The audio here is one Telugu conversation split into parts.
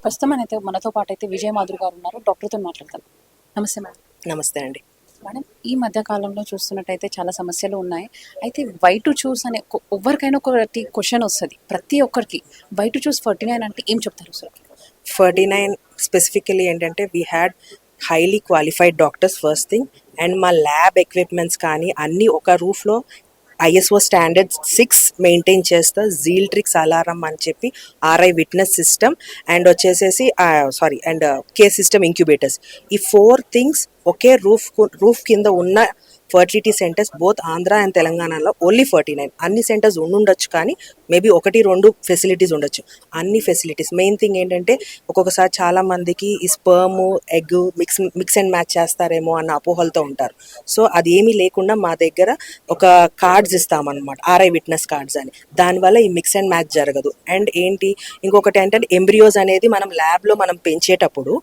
ప్రస్తుతం అయితే మనతో పాటు అయితే విజయ మాధురి గారు ఉన్నారు. డాక్టర్తో మాట్లాడతాం. నమస్తే మేడం. నమస్తే అండి. మేడం, ఈ మధ్య కాలంలో చూస్తున్నట్టయితే చాలా సమస్యలు ఉన్నాయి. అయితే వై టు చూస్ అనే ఎవరికైనా ఒకటి క్వశ్చన్ వస్తుంది, ప్రతి ఒక్కరికి. వై టు చూస్ 49 అంటే ఏం చెప్తారు సార్? 49 స్పెసిఫికలీ ఏంటంటే we had highly qualified doctors first thing, and మా ల్యాబ్ ఎక్విప్మెంట్స్ కానీ అన్నీ ఒక రూఫ్లో ఐఎస్ఓ స్టాండర్డ్స్ 6 మెయింటైన్ చేస్తా. జీల్ట్రిక్స్ అలారం అని చెప్పి ఆర్ఐ విట్నెస్ సిస్టమ్ అండ్ వచ్చేసేసి అండ్ కేర్ సిస్టమ్ ఇంక్యుబేటర్స్. ఈ 4 థింగ్స్ ఒకే రూఫ్ కింద ఉన్న fertility centres both Andhra and తెలంగాణలో ఓన్లీ 49. అన్ని సెంటర్స్ ఉండొచ్చు కానీ మేబీ 1-2 ఫెసిలిటీస్ ఉండొచ్చు. అన్ని ఫెసిలిటీస్ మెయిన్ థింగ్ ఏంటంటే ఒక్కొక్కసారి చాలా మందికి ఈ sperm egg mix and match చేస్తారేమో అన్న అపోహలతో ఉంటారు. సో అది ఏమీ లేకుండా మా దగ్గర ఒక కార్డ్స్ ఇస్తామన్నమాట, ఆర్ఐ విట్నెస్ కార్డ్స్ అని. దానివల్ల ఈ మిక్స్ అండ్ మ్యాచ్ జరగదు. అండ్ ఏంటి ఇంకొకటి ఏంటంటే ఎంబ్రియోస్ అనేది మనం ల్యాబ్లో మనం పెంచేటప్పుడు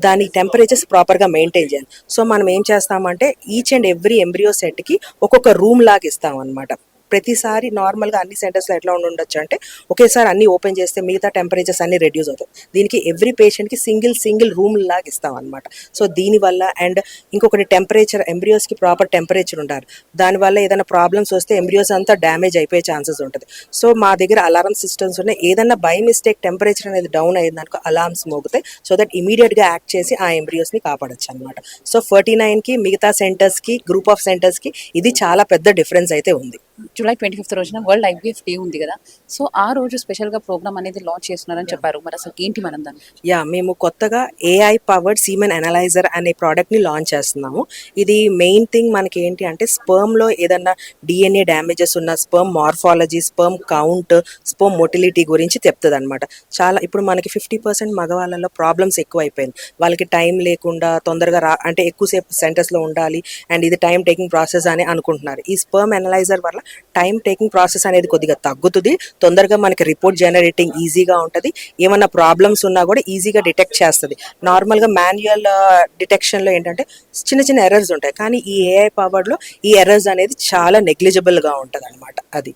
దాని టెంపరేచర్స్ ప్రాపర్గా మెయింటైన్ చేయాలి. సో మనం ఏం చేస్తామంటే ఈచ్ అండ్ ఎవ్రీ ఎంబ్రియో సెట్కి ఒక్కొక్క రూమ్ లాగా ఇస్తాం అనమాట. ప్రతిసారి నార్మల్గా అన్ని సెంటర్స్లో ఎట్లా ఉండొచ్చు అంటే ఒకేసారి అన్ని ఓపెన్ చేస్తే మిగతా టెంపరేచర్స్ అన్ని రెడ్యూస్ అవుతాయి. దీనికి ఎవ్రీ పేషెంట్కి సింగిల్ రూమ్ లాగా ఇస్తాం అనమాట. సో దీనివల్ల అండ్ ఇంకొకటి టెంపరేచర్, ఎంబ్రియోస్కి ప్రాపర్ టెంపరేచర్ ఉండాలి. దానివల్ల ఏదైనా ప్రాబ్లమ్స్ వస్తే ఎంబ్రియోస్ అంతా డ్యామేజ్ అయిపోయే ఛాన్సెస్ ఉంటుంది. సో మా దగ్గర అలారం సిస్టమ్స్ ఉన్నాయి. ఏదన్నా బై మిస్టేక్ టెంపరేచర్ అనేది డౌన్ అయ్యిందనుకో అలార్మ్స్ మోగుతాయి. సో దట్ ఇమీడియట్గా యాక్ట్ చేసి ఆ ఎంబ్రియోస్ని కాపాడచ్చు అనమాట. సో 49కి మిగతా సెంటర్స్కి గ్రూప్ ఆఫ్ సెంటర్స్కి ఇది చాలా పెద్ద డిఫరెన్స్ అయితే ఉంది. జూలై 25 రోజున వరల్డ్ ఐవీఎఫ్ డే ఉంది కదా, సో ఆ రోజు స్పెషల్గా ప్రోగ్రామ్ అనేది లాంచ్ చేస్తున్నారని చెప్పారు. మరి అసలు ఏంటి మనం దాన్ని? మేము కొత్తగా ఏఐ పవర్డ్ సీమెన్ అనలైజర్ అనే ప్రోడక్ట్ని లాంచ్ చేస్తున్నాము. ఇది మెయిన్ థింగ్ మనకి ఏంటి అంటే స్పర్మ్లో ఏదన్నా డిఎన్ఏ డ్యామేజెస్ ఉన్న sperm morphology, sperm count, sperm motility గురించి చెప్తుంది అనమాట. చాలా ఇప్పుడు మనకి 50% మగవాళ్ళలో ప్రాబ్లమ్స్ ఎక్కువ అయిపోయింది. వాళ్ళకి టైం లేకుండా తొందరగా అంటే ఎక్కువసేపు సెంటర్స్లో ఉండాలి అండ్ ఇది టైం టేకింగ్ ప్రాసెస్ అని అనుకుంటున్నారు. ఈ స్పర్మ్ అనలైజర్ వల్ల టైం టేకింగ్ ప్రాసెస్ అనేది కొద్దిగా తగ్గుతుంది. తొందరగా మనకి రిపోర్ట్ జనరేటింగ్ ఈజీగా ఉంటుంది. ఏమన్నా ప్రాబ్లమ్స్ ఉన్నా కూడా ఈజీగా డిటెక్ట్ చేస్తుంది. నార్మల్గా మాన్యువల్ డిటెక్షన్లో ఏంటంటే చిన్న ఎర్రర్స్ ఉంటాయి, కానీ ఈ ఏఐ పవర్లో ఈ ఎర్రర్స్ అనేది చాలా నెగ్లిజిబుల్గా ఉంటుంది అనమాట. అది